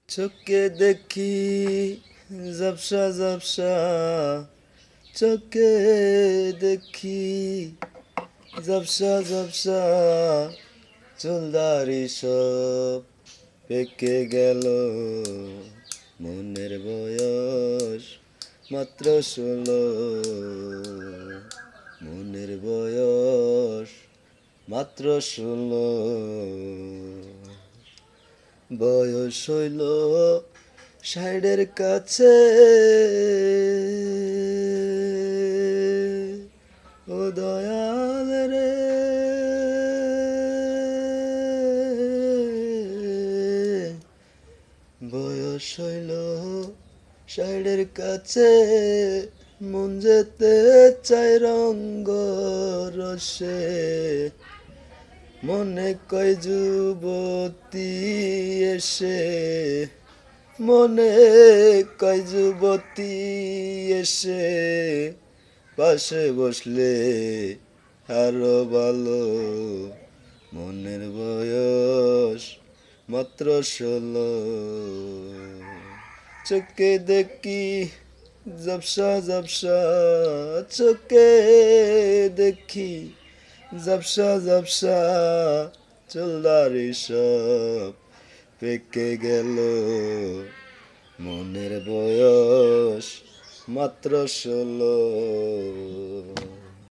চোখে দেখি ঝাপসা ঝাপসা, চোখে দেখি ঝাপসা ঝাপসা, চুলদারি সব পেকে গেল। মনের বয়স মাত্র 16, মনের বয়স মাত্র 16। বয়স হইল 60-এর কাছে, ও দয়াল রে। বয়স হইল 60-এর কাছে, মন যেতে চাই রঙ্গ রসে। মনে কয় যুবতী এসে, মনে কয় যুবতী এসে, পাশে বসলে আরো ভালো। মনের বয়স মাত্র 16, চোখে দেখি ঝাপসা ঝাপসা, চোখে দেখি ঝাপসা ঝাপসা, চুলদারি সব পেকে গেল। মনের বয়স মাত্র 16।